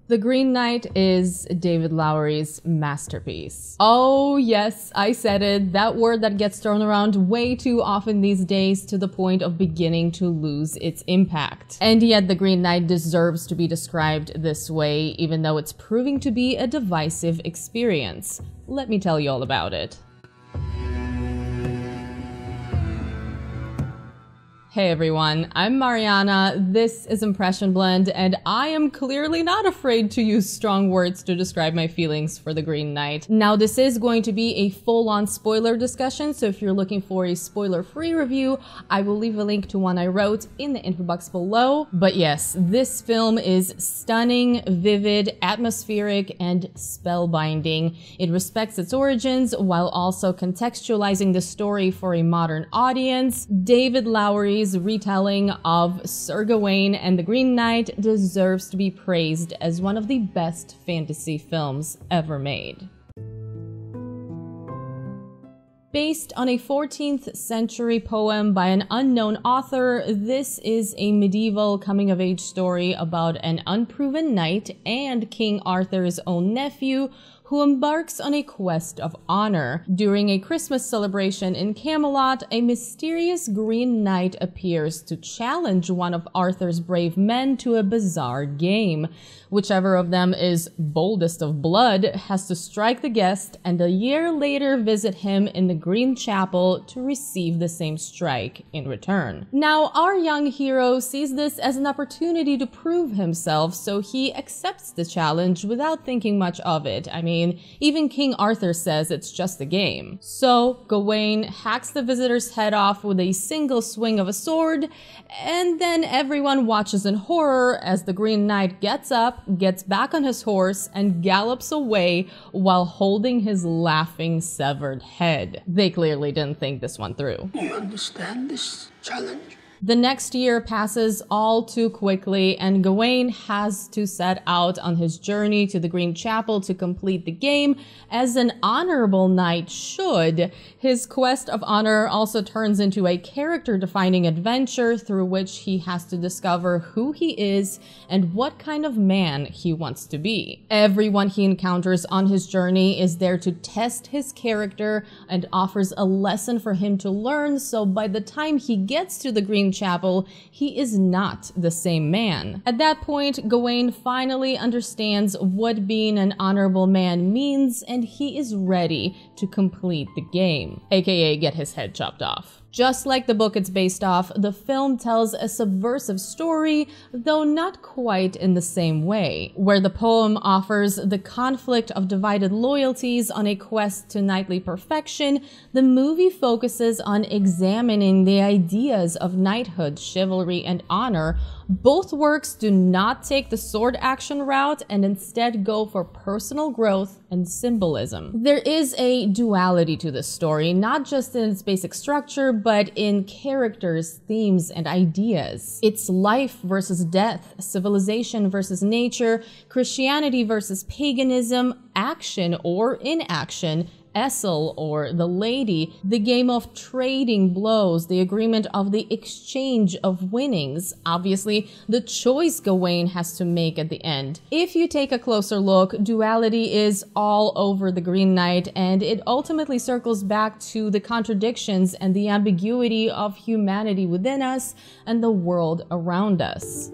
The Green Knight is David Lowery's masterpiece. Oh yes, I said it, that word that gets thrown around way too often these days to the point of beginning to lose its impact. And yet The Green Knight deserves to be described this way, even though it's proving to be a divisive experience. Let me tell you all about it. Hey everyone, I'm Mariana, this is Impression Blend, and I am clearly not afraid to use strong words to describe my feelings for The Green Knight. Now this is going to be a full-on spoiler discussion, so if you're looking for a spoiler-free review, I will leave a link to one I wrote in the info box below. But yes, this film is stunning, vivid, atmospheric, and spellbinding. It respects its origins while also contextualizing the story for a modern audience. David Lowery's retelling of Sir Gawain and the Green Knight deserves to be praised as one of the best fantasy films ever made. Based on a 14th century poem by an unknown author, this is a medieval coming-of-age story about an unproven knight and King Arthur's own nephew who embarks on a quest of honor. During a Christmas celebration in Camelot, a mysterious Green Knight appears to challenge one of Arthur's brave men to a bizarre game. Whichever of them is boldest of blood has to strike the guest and a year later visit him in the Green Chapel to receive the same strike in return. Now, our young hero sees this as an opportunity to prove himself, so he accepts the challenge without thinking much of it. I mean, even King Arthur says it's just a game. So Gawain hacks the visitor's head off with a single swing of a sword, and then everyone watches in horror as the Green Knight gets up, gets back on his horse, and gallops away while holding his laughing severed head. They clearly didn't think this one through. You understand this challenge? The next year passes all too quickly, and Gawain has to set out on his journey to the Green Chapel to complete the game, as an honorable knight should. His quest of honor also turns into a character-defining adventure through which he has to discover who he is and what kind of man he wants to be. Everyone he encounters on his journey is there to test his character and offers a lesson for him to learn, so by the time he gets to the Green Chapel, he is not the same man. At that point, Gawain finally understands what being an honorable man means, and he is ready to complete the game, aka get his head chopped off. Just like the book it's based off, the film tells a subversive story, though not quite in the same way. Where the poem offers the conflict of divided loyalties on a quest to knightly perfection, the movie focuses on examining the ideas of knighthood, chivalry, and honor. Both works do not take the sword action route and instead go for personal growth and symbolism. There is a duality to this story, not just in its basic structure, but in characters, themes, and ideas. It's life versus death, civilization versus nature, Christianity versus paganism, action or inaction, Essel or the lady, the game of trading blows, the agreement of the exchange of winnings, obviously the choice Gawain has to make at the end. If you take a closer look, duality is all over the Green Knight, and it ultimately circles back to the contradictions and the ambiguity of humanity within us and the world around us.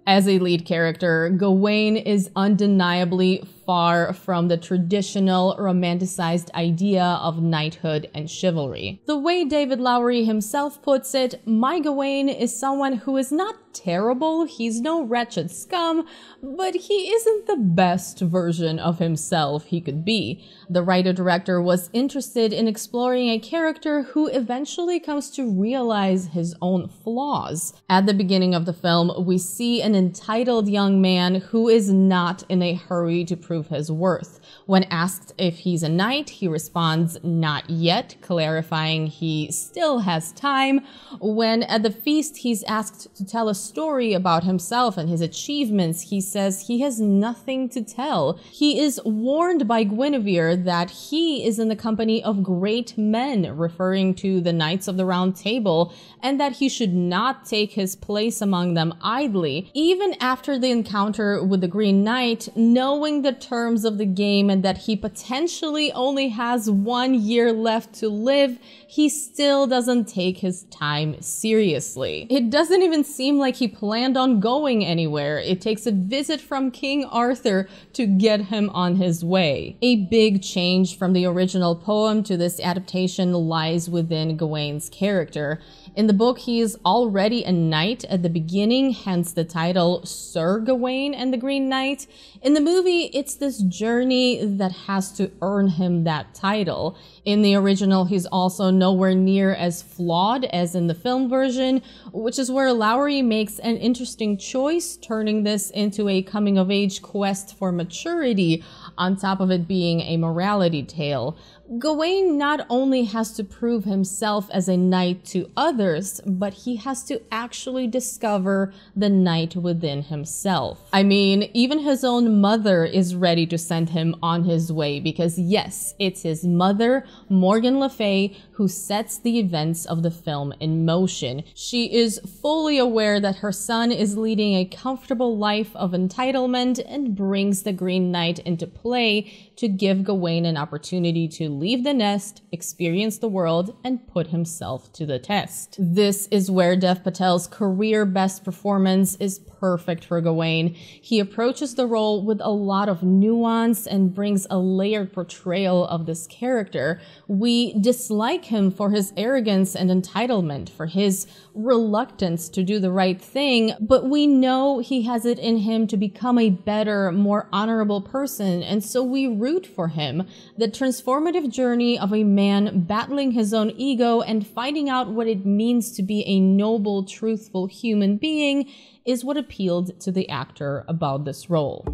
As a lead character, Gawain is undeniably far from the traditional romanticized idea of knighthood and chivalry. The way David Lowery himself puts it, my Gawain is someone who is not terrible, he's no wretched scum, but he isn't the best version of himself he could be. The writer-director was interested in exploring a character who eventually comes to realize his own flaws. At the beginning of the film, we see an entitled young man who is not in a hurry to prove prove his worth. When asked if he's a knight, he responds, "Not yet," clarifying he still has time. When at the feast he's asked to tell a story about himself and his achievements, he says he has nothing to tell. He is warned by Guinevere that he is in the company of great men, referring to the Knights of the Round Table, and that he should not take his place among them idly. Even after the encounter with the Green Knight, knowing the terms of the game and that he potentially only has 1 year left to live, he still doesn't take his time seriously. It doesn't even seem like he planned on going anywhere. It takes a visit from King Arthur to get him on his way. A big change from the original poem to this adaptation lies within Gawain's character. In the book, he is already a knight at the beginning, hence the title Sir Gawain and the Green Knight. In the movie, it's this journey that has to earn him that title. In the original, he's also nowhere near as flawed as in the film version, which is where Lowery makes an interesting choice, turning this into a coming-of-age quest for maturity, on top of it being a morality tale. Gawain not only has to prove himself as a knight to others, but he has to actually discover the knight within himself. I mean, even his own mother is ready to send him on his way because yes, it's his mother, Morgan Le Fay, who sets the events of the film in motion. She is fully aware that her son is leading a comfortable life of entitlement and brings the Green Knight into play to give Gawain an opportunity to leave the nest, experience the world, and put himself to the test. This is where Dev Patel's career best performance is perfect for Gawain. He approaches the role with a lot of nuance and brings a layered portrayal of this character. We dislike him for his arrogance and entitlement, for his reluctance to do the right thing, but we know he has it in him to become a better, more honorable person, and so we root for him. The transformative journey of a man battling his own ego and finding out what it means to be a noble, truthful human being is what appealed to the actor about this role.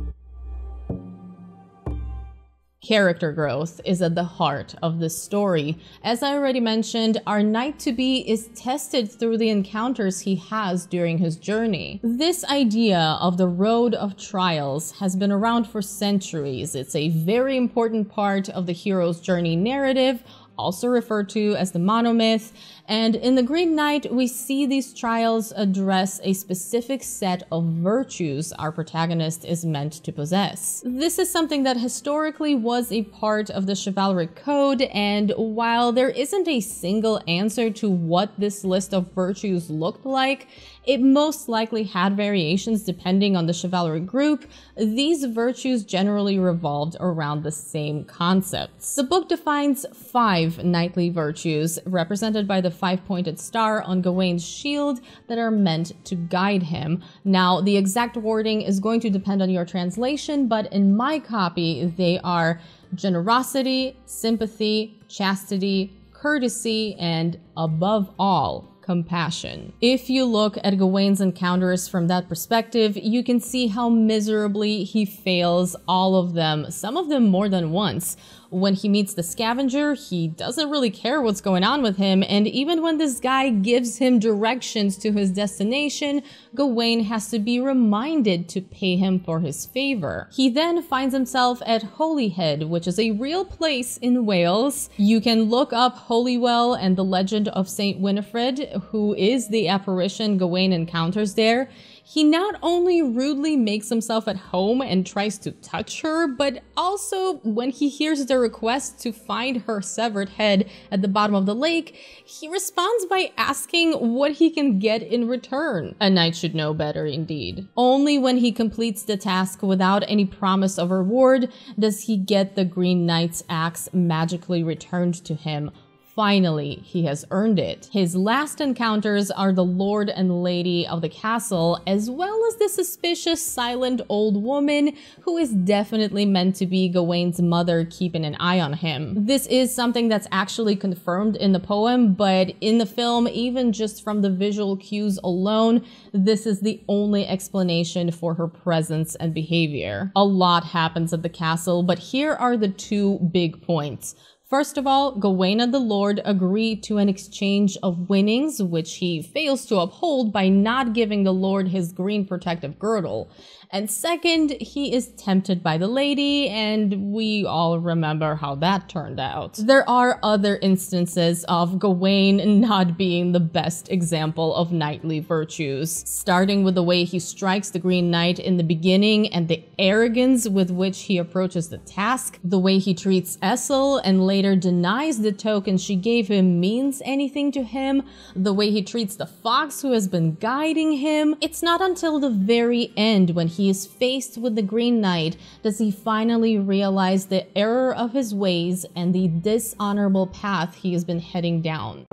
Character growth is at the heart of this story. As I already mentioned, our knight-to-be is tested through the encounters he has during his journey. This idea of the road of trials has been around for centuries. It's a very important part of the hero's journey narrative, also referred to as the monomyth, and in The Green Knight, we see these trials address a specific set of virtues our protagonist is meant to possess. This is something that historically was a part of the chivalric code, and while there isn't a single answer to what this list of virtues looked like, it most likely had variations depending on the chivalric group. These virtues generally revolved around the same concepts. The book defines 5 knightly virtues, represented by the 5-pointed star on Gawain's shield, that are meant to guide him. Now, the exact wording is going to depend on your translation, but in my copy, they are generosity, sympathy, chastity, courtesy, and above all, compassion. If you look at Gawain's encounters from that perspective, you can see how miserably he fails all of them, some of them more than once. When he meets the scavenger, he doesn't really care what's going on with him, and even when this guy gives him directions to his destination, Gawain has to be reminded to pay him for his favor. He then finds himself at Holyhead, which is a real place in Wales. You can look up Holywell and the legend of Saint Winifred, who is the apparition Gawain encounters there. He not only rudely makes himself at home and tries to touch her, but also when he hears the request to find her severed head at the bottom of the lake, he responds by asking what he can get in return. A knight should know better indeed. Only when he completes the task without any promise of reward does he get the Green Knight's axe magically returned to him, Finally, he has earned it. His last encounters are the Lord and Lady of the castle, as well as the suspicious silent old woman who is definitely meant to be Gawain's mother, keeping an eye on him. This is something that's actually confirmed in the poem, but in the film, even just from the visual cues alone, this is the only explanation for her presence and behavior. A lot happens at the castle, but here are the two big points. First of all, Gawain and the Lord agree to an exchange of winnings, which he fails to uphold by not giving the Lord his green protective girdle. And second, he is tempted by the lady, and we all remember how that turned out. There are other instances of Gawain not being the best example of knightly virtues, starting with the way he strikes the Green Knight in the beginning and the arrogance with which he approaches the task, the way he treats Essel and later denies the token she gave him means anything to him, the way he treats the fox who has been guiding him. It's not until the very end, when he is faced with the Green Knight, does he finally realize the error of his ways and the dishonorable path he has been heading down.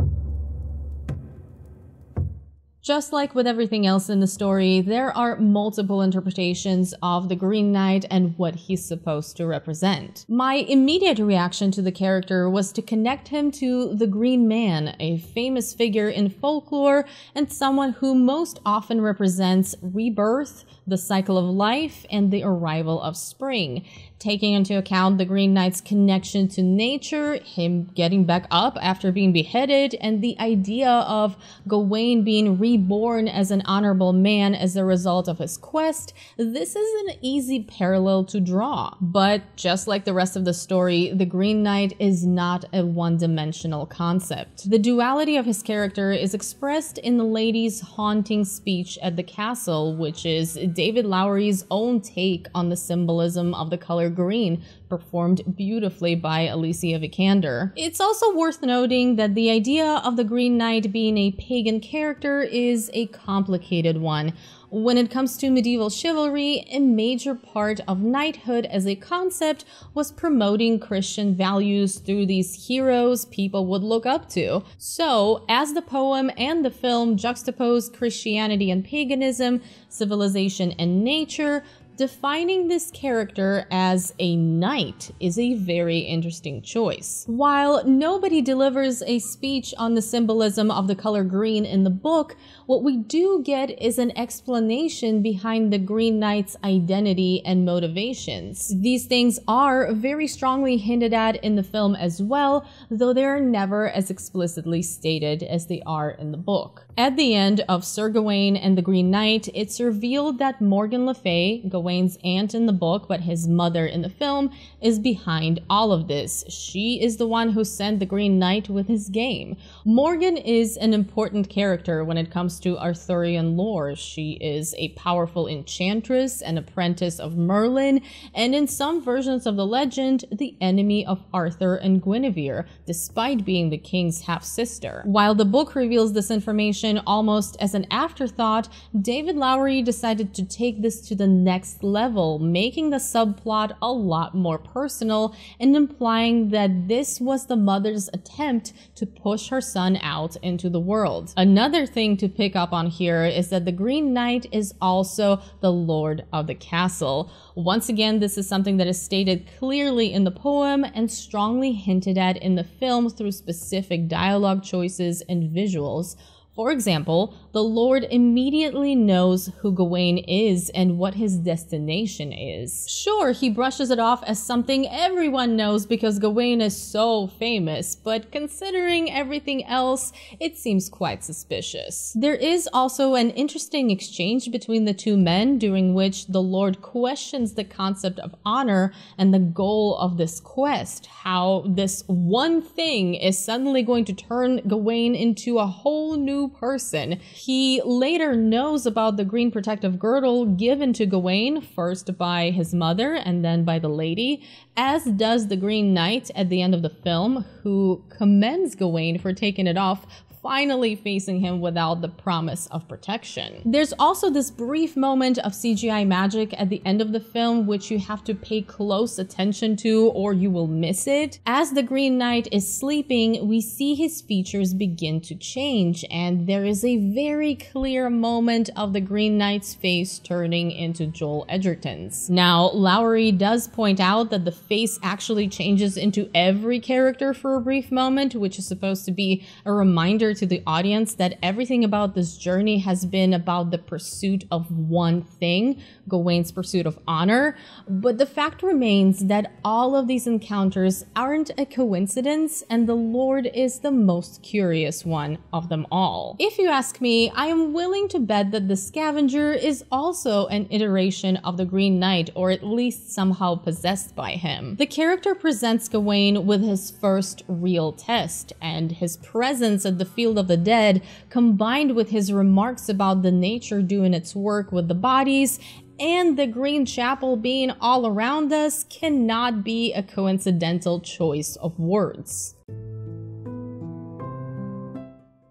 Just like with everything else in the story, there are multiple interpretations of the Green Knight and what he's supposed to represent. My immediate reaction to the character was to connect him to the Green Man, a famous figure in folklore and someone who most often represents rebirth, the cycle of life, and the arrival of spring. Taking into account the Green Knight's connection to nature, him getting back up after being beheaded, and the idea of Gawain being reborn as an honorable man as a result of his quest, this is an easy parallel to draw. But just like the rest of the story, the Green Knight is not a one-dimensional concept. The duality of his character is expressed in the lady's haunting speech at the castle, which is David Lowery's own take on the symbolism of the color green, performed beautifully by Alicia Vikander. It's also worth noting that the idea of the Green Knight being a pagan character is a complicated one. When it comes to medieval chivalry, a major part of knighthood as a concept was promoting Christian values through these heroes people would look up to. So, as the poem and the film juxtapose Christianity and paganism, civilization and nature, defining this character as a knight is a very interesting choice. While nobody delivers a speech on the symbolism of the color green in the book, what we do get is an explanation behind the Green Knight's identity and motivations. These things are very strongly hinted at in the film as well, though they are never as explicitly stated as they are in the book. At the end of Sir Gawain and the Green Knight, it's revealed that Morgan Le Fay, Gawain's aunt in the book but his mother in the film, is behind all of this. She is the one who sent the Green Knight with his game. Morgan is an important character when it comes to Arthurian lore. She is a powerful enchantress, an apprentice of Merlin, and in some versions of the legend, the enemy of Arthur and Guinevere, despite being the king's half-sister. While the book reveals this information almost as an afterthought, David Lowery decided to take this to the next level, making the subplot a lot more personal and implying that this was the mother's attempt to push her son out into the world. Another thing to pick up on here is that the Green Knight is also the Lord of the Castle. Once again, this is something that is stated clearly in the poem and strongly hinted at in the film through specific dialogue choices and visuals. For example, the Lord immediately knows who Gawain is and what his destination is. Sure, he brushes it off as something everyone knows because Gawain is so famous, but considering everything else, it seems quite suspicious. There is also an interesting exchange between the two men during which the Lord questions the concept of honor and the goal of this quest, how this one thing is suddenly going to turn Gawain into a whole new person. He later knows about the green protective girdle given to Gawain, first by his mother and then by the lady, as does the Green Knight at the end of the film, who commends Gawain for taking it off finally facing him without the promise of protection. There's also this brief moment of CGI magic at the end of the film which you have to pay close attention to or you will miss it. As the Green Knight is sleeping, we see his features begin to change, and there is a very clear moment of the Green Knight's face turning into Joel Edgerton's. Now, Lowery does point out that the face actually changes into every character for a brief moment, which is supposed to be a reminder to the audience that everything about this journey has been about the pursuit of one thing, Gawain's pursuit of honor. But the fact remains that all of these encounters aren't a coincidence, and the Lord is the most curious one of them all. If you ask me, I am willing to bet that the Scavenger is also an iteration of the Green Knight, or at least somehow possessed by him. The character presents Gawain with his first real test, and his presence at the Field of the Dead, combined with his remarks about the nature doing its work with the bodies, and the Green Chapel being all around us, cannot be a coincidental choice of words.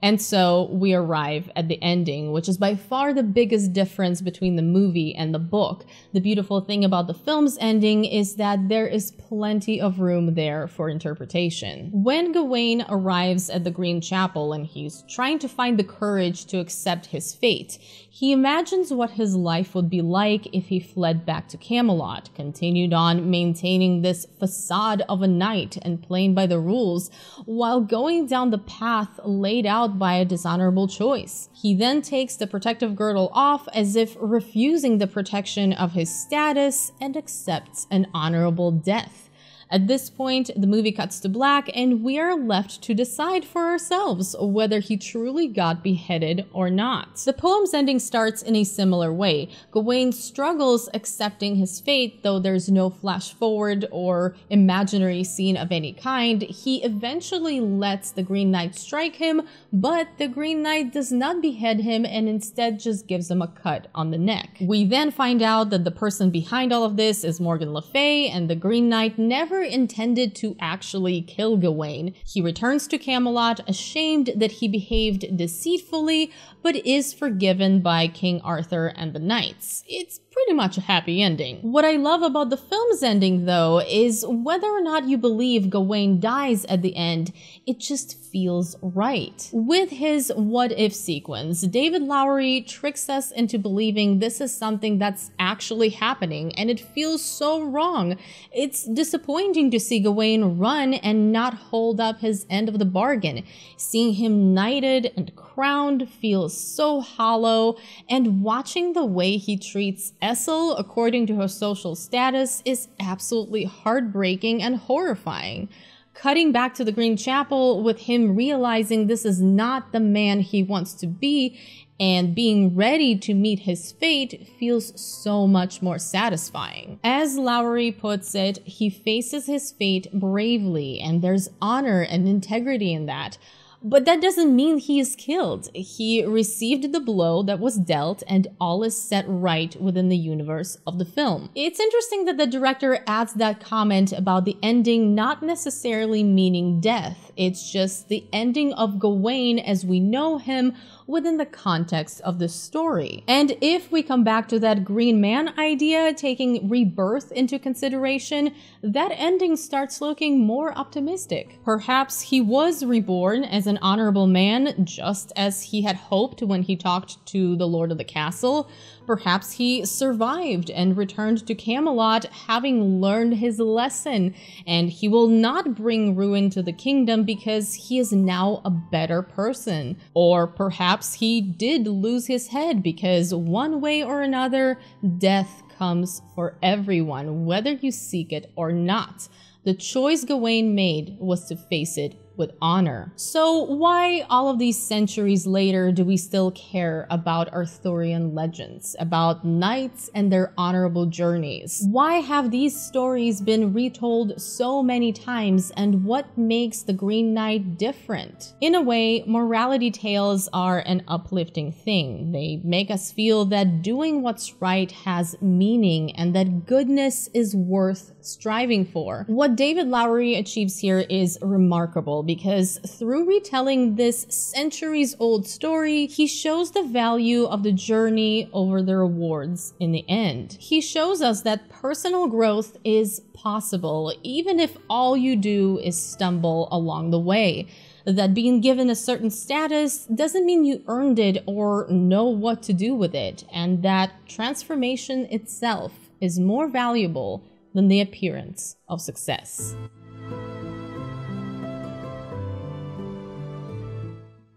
And so we arrive at the ending, which is by far the biggest difference between the movie and the book. The beautiful thing about the film's ending is that there is plenty of room there for interpretation. When Gawain arrives at the Green Chapel and he's trying to find the courage to accept his fate, he imagines what his life would be like if he fled back to Camelot, continued on maintaining this facade of a knight and playing by the rules, while going down the path laid out by a dishonorable choice. He then takes the protective girdle off as if refusing the protection of his status and accepts an honorable death. At this point, the movie cuts to black and we are left to decide for ourselves whether he truly got beheaded or not. The poem's ending starts in a similar way. Gawain struggles accepting his fate, though there's no flash forward or imaginary scene of any kind. He eventually lets the Green Knight strike him, but the Green Knight does not behead him and instead just gives him a cut on the neck. We then find out that the person behind all of this is Morgan Le Fay, and the Green Knight never intended to actually kill Gawain. He returns to Camelot, ashamed that he behaved deceitfully, but is forgiven by King Arthur and the knights. It's pretty much a happy ending. What I love about the film's ending, though, is whether or not you believe Gawain dies at the end, it just feels right. With his what-if sequence, David Lowery tricks us into believing this is something that's actually happening, and it feels so wrong. It's disappointing to see Gawain run and not hold up his end of the bargain. Seeing him knighted and crowned feels so hollow, and watching the way he treats Essel according to her social status is absolutely heartbreaking and horrifying. Cutting back to the Green Chapel with him realizing this is not the man he wants to be and being ready to meet his fate feels so much more satisfying. As Lowery puts it, he faces his fate bravely, and there's honor and integrity in that. But that doesn't mean he is killed. He received the blow that was dealt, and all is set right within the universe of the film. It's interesting that the director adds that comment about the ending not necessarily meaning death. It's just the ending of Gawain as we know him within the context of the story. And if we come back to that Green Man idea, taking rebirth into consideration, that ending starts looking more optimistic. Perhaps he was reborn as an honorable man, just as he had hoped when he talked to the Lord of the Castle. Perhaps he survived and returned to Camelot having learned his lesson, and he will not bring ruin to the kingdom because he is now a better person. Or perhaps he did lose his head because one way or another, death comes for everyone, whether you seek it or not. The choice Gawain made was to face it with honor. So why all of these centuries later do we still care about Arthurian legends, about knights and their honorable journeys? Why have these stories been retold so many times, and what makes the Green Knight different? In a way, morality tales are an uplifting thing. They make us feel that doing what's right has meaning and that goodness is worth striving for. What David Lowery achieves here is remarkable because through retelling this centuries-old story, he shows the value of the journey over the rewards in the end. He shows us that personal growth is possible, even if all you do is stumble along the way. That being given a certain status doesn't mean you earned it or know what to do with it, and that transformation itself is more valuable than the appearance of success.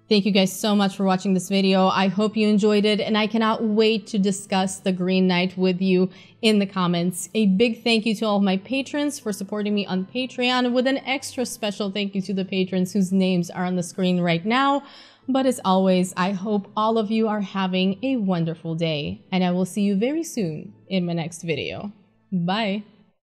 Thank you guys so much for watching this video. I hope you enjoyed it, and I cannot wait to discuss the Green Knight with you in the comments. A big thank you to all of my patrons for supporting me on Patreon, with an extra special thank you to the patrons whose names are on the screen right now. But as always, I hope all of you are having a wonderful day, and I will see you very soon in my next video. Bye!